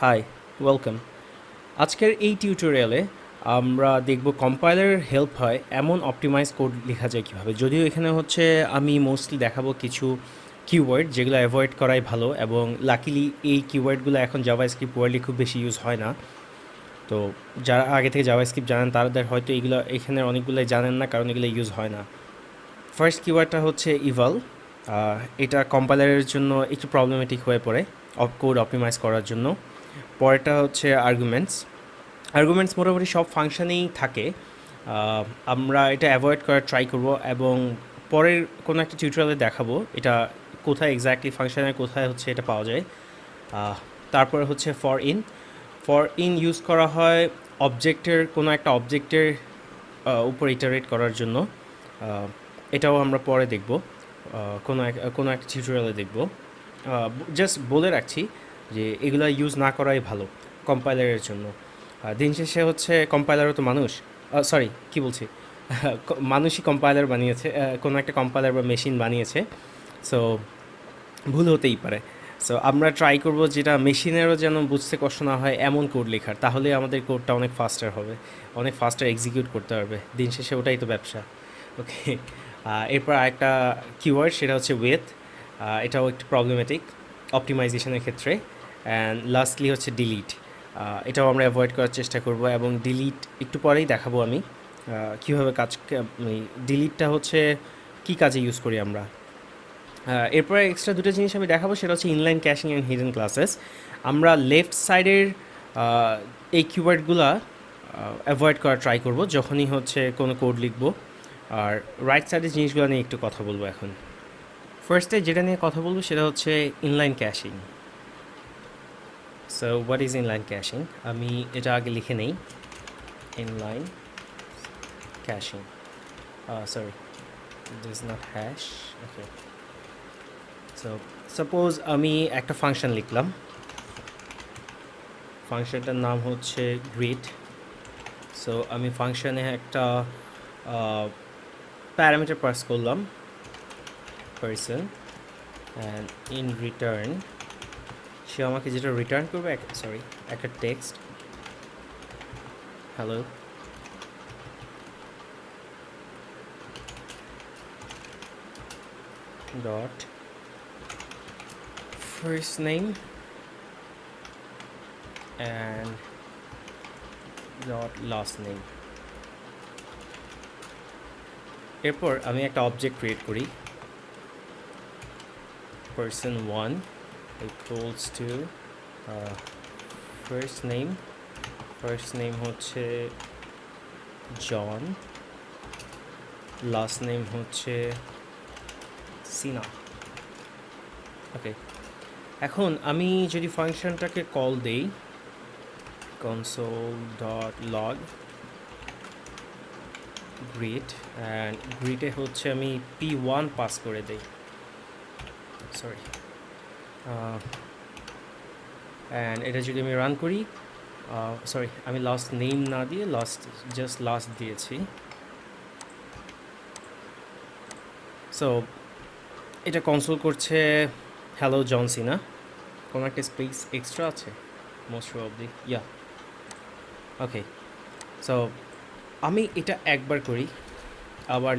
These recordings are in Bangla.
High, welcome. আজকের এই টিউটোরিয়ালে আমরা দেখব কম্পাইলারের হেল্প হয় এমন অপটিমাইজ কোড লেখা যায় কীভাবে। যদিও এখানে হচ্ছে আমি মোস্টলি দেখাবো কিছু কিওয়ার্ড যেগুলো অ্যাভয়েড করাই ভালো, এবং লাকিলি এই কিওয়ার্ডগুলো এখন জাভাস্ক্রিপ্ট ওয়ার্ল্ডে খুব বেশি ইউজ হয় না। তো যারা আগে থেকে জাভাস্ক্রিপ্ট জানেন তাদের হয়তো এইগুলো এখানে অনেকগুলোই জানেন না, কারণ এগুলো ইউজ হয় না। ফার্স্ট কিওয়ার্ডটা হচ্ছে ইভাল। এটা কম্পাইলারের জন্য একটু প্রবলেমেটিক হয়ে পড়ে কোড অপটিমাইজ করার জন্য। পরেরটা হচ্ছে আর্গুমেন্টস। আর্গুমেন্টস মোটামুটি সব ফাংশনেই থাকে। আমরা এটা অ্যাভয়েড করার ট্রাই করব, এবং পরের কোনো একটা টিউটোরিয়ালে দেখাবো এটা কোথায় এক্স্যাক্টলি ফাংশনের কোথায় হচ্ছে এটা পাওয়া যায়। তারপরে হচ্ছে ফর ইন ইউজ করা হয় অবজেক্টের কোনো একটা অবজেক্টের উপর ইটারেট করার জন্য। এটাও আমরা পরে দেখব, কোনো একটা টিউটোরিয়ালে দেখব। জাস্ট বলে রাখছি যে এগুলো ইউজ না করাই ভালো কম্পাইলারের জন্য। দিন শেষে হচ্ছে কম্পাইলারও তো মানুষ, সরি কী বলছি মানুষই কম্পাইলার বানিয়েছে, কোনো একটা কম্পাইলার বা মেশিন বানিয়েছে। সো ভুল হতেই পারে। সো আমরা ট্রাই করব যেটা মেশিনেরও যেন বুঝতে কষ্ট না হয় এমন কোড লেখার, তাহলে আমাদের কোডটা অনেক ফাস্টার হবে, অনেক ফাস্টার এক্সিকিউট করতে পারবে। দিন শেষে ওটাই তো ব্যবসা। ওকে, এরপর আরেকটা কিওয়ার্ড, সেটা হচ্ছে উইথ। এটাও একটু প্রবলেমেটিক অপটিমাইজেশনের ক্ষেত্রে। অ্যান্ড লাস্টলি হচ্ছে ডিলিট। এটাও আমরা অ্যাভয়েড করার চেষ্টা করব, এবং ডিলিট একটু পরেই দেখাবো আমি কীভাবে ডিলিটটা হচ্ছে কী কাজে ইউজ করি আমরা। এরপরে এক্সট্রা দুটো জিনিস আমি দেখাবো, সেটা হচ্ছে ইনলাইন ক্যাশিং অ্যান্ড হিডেন ক্লাসেস। আমরা লেফট সাইডের এই কিওয়ার্ডগুলো অ্যাভয়েড করার ট্রাই করব যখনই হচ্ছে কোনো কোড লিখব, আর রাইট সাইডের জিনিসগুলো নিয়ে একটু কথা বলবো এখন। ফার্স্টে যেটা নিয়ে কথা বলবো সেটা হচ্ছে inline caching. So what is inline caching, আমি এটা আগে লিখে নেই। Inline caching, sorry this is not hash. Okay, so suppose আমি একটা ফাংশন লিখলাম, ফাংশনটার নাম হচ্ছে গ্রিট। সো আমি ফাংশনে একটা প্যারামিটার পাস করলাম, পার্সন, অ্যান্ড ইন রিটার্ন সে আমাকে যেটা রিটার্ন করবে, একটা text, hello. Dot first name and dot last name. এরপর আমি একটা অবজেক্ট ক্রিয়েট করি, person1 equals to first name হচ্ছে জন, লাস্ট নেম হচ্ছে সিনা। ওকে, এখন আমি যদি ফাংশনটাকে কল দেই console.log greet, অ্যান্ড গ্রিটে হচ্ছে আমি p1 পাস করে দেই, সরি, অ্যান্ড এটা যদি আমি রান করি, সরি আমি লাস্ট নেম না দিয়ে জাস্ট লাস্ট দিয়েছি। সো এটা কনসোল করছে হ্যালো জন সিনা। কোনো একটা স্পেস এক্সট্রা আছে মোস্ট প্রবাবলি, ইয়া। ওকে, সো আমি এটা একবার করি, আবার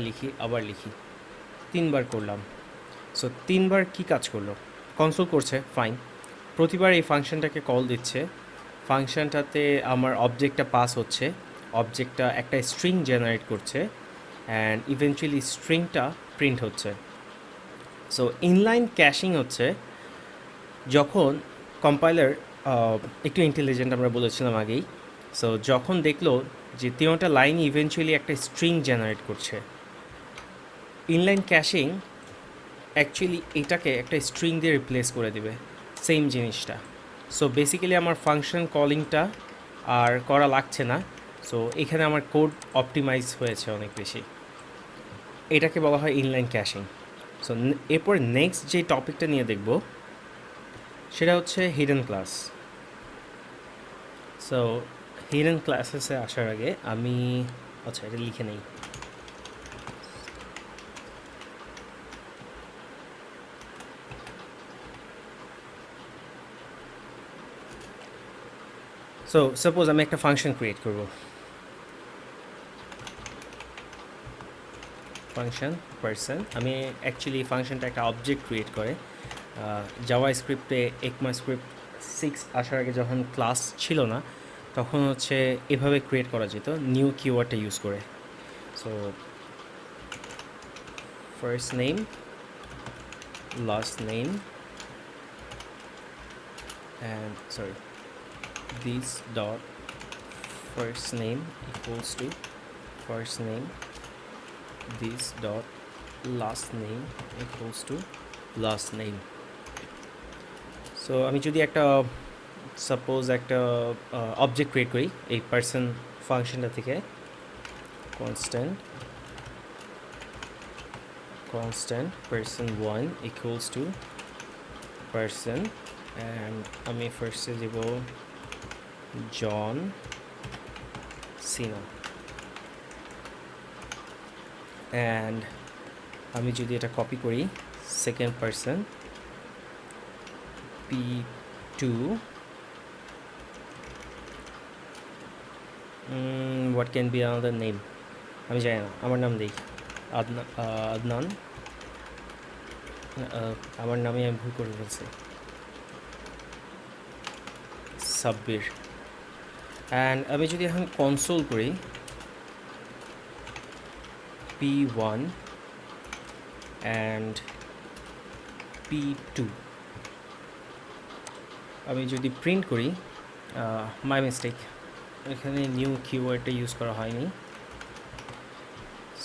লিখি, তিনবার করলাম। সো তিনবার কি কাজ করলো, কনসোল করছে ফাইন। প্রতিবার এই ফাংশনটাকে কল দিচ্ছে, ফাংশনটাতে আমার অবজেক্টটা পাস হচ্ছে, অবজেক্টটা একটা স্ট্রিং জেনারেট করছে, অ্যান্ড ইভেনচুয়ালি স্ট্রিংটা প্রিন্ট হচ্ছে। সো ইনলাইন ক্যাশিং হচ্ছে যখন কম্পাইলার একটু ইন্টেলিজেন্ট, আমরা বলেছিলাম আগেই। সো যখন দেখলো যে তিনটা লাইন ইভেনচুয়ালি একটা স্ট্রিং জেনারেট করছে, ইনলাইন ক্যাশিং অ্যাকচুয়ালি এটাকে একটা স্ট্রিং দিয়ে রিপ্লেস করে দেবে, সেম জিনিসটা। সো বেসিক্যালি আমার ফাংশন কলিংটা আর করা লাগছে না। সো এখানে আমার কোড অপটিমাইজ হয়েছে অনেক বেশি, এটাকে বলা হয় ইনলাইন ক্যাশিং। সো এরপর নেক্সট যে টপিকটা নিয়ে দেখব সেটা হচ্ছে হিডেন ক্লাস। সো হিডেন ক্লাসেসে আসার আগে আমি এটা লিখে নেই। সো সাপোজ আমি একটা ফাংশন ক্রিয়েট করব, ফাংশন পার্সন। আমি অ্যাকচুয়ালি ফাংশনটা একটা অবজেক্ট ক্রিয়েট করে, জাভা স্ক্রিপ্টে ECMAScript 6 আসার আগে যখন ক্লাস ছিল না তখন হচ্ছে এভাবে ক্রিয়েট করা যেত নিউ কিওয়ার্ডটা ইউজ করে। So first name, last name, and sorry, this dot first name equals to first name, this dot last name equals to last name. So আমি যদি একটা সাপোজ একটা অবজেক্ট ক্রিয়েট করি এই পার্সন ফাংশনটা থেকে, constant person1 equals to person, and আমি ফার্স্টে দেব জন সিনা, অ্যান্ড আমি যদি এটা কপি করি second person P2, what can be another name, আমি জানি না, আমার নাম দিই আদনান, আমার নামে আমি ভুল করে ফেলছি, সাব্বির। অ্যান্ড আমি যদি এখন কনসোল করি P1 অ্যান্ড P2, আমি যদি প্রিন্ট করি, মাই মিস্টেক, এখানে নিউ কিওয়ার্ডটা ইউজ করা হয়নি।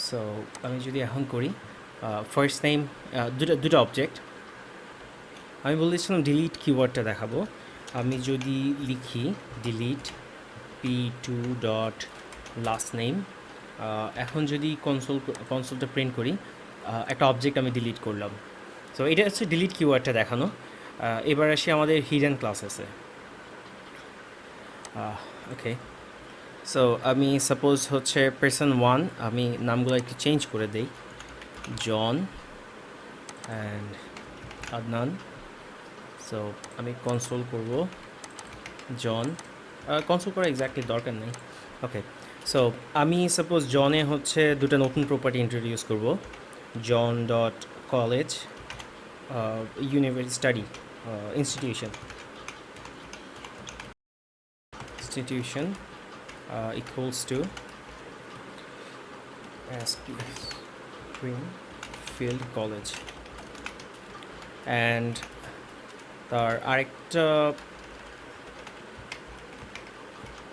সো আমি যদি এখন করি ফার্স্ট নেম, দুটো অবজেক্ট, আমি বলেছিলাম ডিলিট কিওয়ার্ডটা দেখাবো। আমি যদি লিখি delete P2 dot last name, এখন যদি কনসোলটা প্রিন্ট করি একটা অবজেক্ট আমি ডিলিট করলাম। সো এটা হচ্ছে ডিলিট কিওয়ার্ডটা দেখানো। এবার আসি আমাদের হিডেন ক্লাসেসে। ওকে, সো আমি সাপোজ হচ্ছে person1, আমি নামগুলো একটু চেঞ্জ করে দেই, জন অ্যান্ড আদনান। সো আমি কনসোল করব জন, কনসোল করা এক্স্যাক্টলি দরকার নেই। ওকে, সো আমি সাপোজ জনে হচ্ছে দুটো নতুন প্রপার্টি ইন্ট্রোডিউস করব, John dot college study institution equals to Springfield College, and তার আরেকটা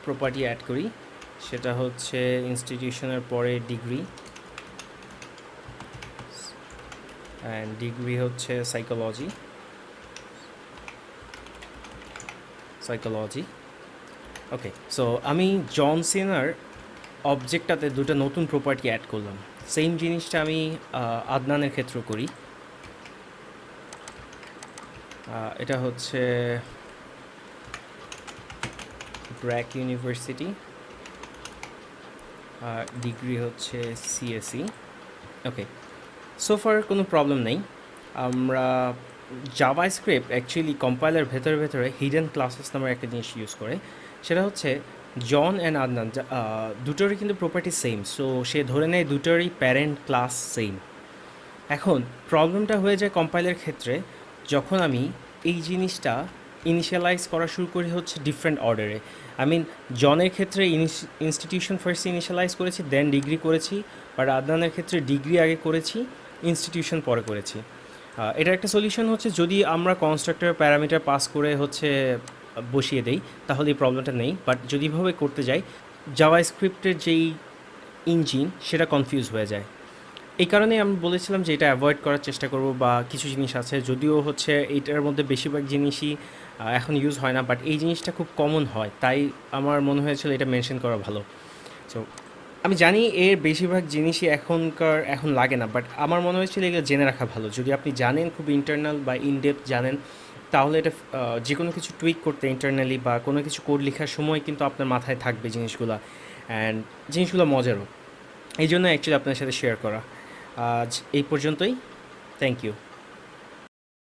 প্রপার্টি অ্যাড করি, সেটা হচ্ছে ইনস্টিটিউশনের পরে ডিগ্রি, অ্যান্ড ডিগ্রি হচ্ছে সাইকোলজি। ওকে, সো আমি জন সিনার অবজেক্টটাতে দুটো নতুন প্রপার্টি অ্যাড করলাম। সেম জিনিসটা আমি আদনানের ক্ষেত্রে করি। এটা হচ্ছে ব্র্যাক ইউনিভার্সিটি, ডিগ্রি হচ্ছে CSE। ওকে, সোফার কোনো প্রবলেম নেই। আমরা জাভা স্ক্রিপ্ট অ্যাকচুয়ালি কম্পাইলার ভেতরে হিডেন ক্লাসেস নামের একটা জিনিস ইউজ করে, সেটা হচ্ছে জন অ্যান্ড আদনান দুটোরই কিন্তু প্রপার্টি সেম। সো সে ধরে নেয় দুটোরই প্যারেন্ট ক্লাস সেম। এখন প্রবলেমটা হয়ে যায় কম্পাইলের ক্ষেত্রে যখন আমি এই জিনিসটা ইনিশিয়ালাইজ করা শুরু করি হচ্ছে ডিফারেন্ট অর্ডারে। আই মিন জনের ক্ষেত্রে ইনস্টিটিউশন ফার্স্ট ইনিশিয়ালাইজ করেছি, দেন ডিগ্রি করেছি, বাট আদনানের ক্ষেত্রে ডিগ্রি আগে করেছি, ইনস্টিটিউশন পরে করেছি। এটা একটা সলিউশন হচ্ছে যদি আমরা কনস্ট্রাক্টরের প্যারামিটার পাস করে হচ্ছে বসিয়ে দেই তাহলে এই প্রবলেমটা নেই, বাট যদি এভাবে করতে যাই জাভা স্ক্রিপ্টের যেই ইঞ্জিন সেটা কনফিউজ হয়ে যায়। এই কারণেই আমি বলেছিলাম যে এটা অ্যাভয়েড করার চেষ্টা করব, বা কিছু জিনিস আছে যদিও হচ্ছে এইটার মধ্যে বেশিরভাগ জিনিসই এখন ইউজ হয় না, বাট এই জিনিসটা খুব কমন হয়, তাই আমার মনে হয়েছিল এটা মেনশন করা ভালো। সো আমি জানি এর বেশিরভাগ জিনিসই এখন লাগে না, বাট আমার মনে হয়েছিল এগুলো জেনে রাখা ভালো। যদি আপনি জানেন খুব ইন্টারনাল বা ইনডেপথ জানেন, তাহলে এটা যে কোনো কিছু টুইক করতে ইন্টারনালি বা কোনো কিছু কোড লেখার সময় কিন্তু আপনার মাথায় থাকবে জিনিসগুলো, অ্যান্ড জিনিসগুলো মজারও। এই জন্য অ্যাকচুয়ালি আপনার সাথে শেয়ার করা। আজ এই পর্যন্তই, থ্যাংক ইউ।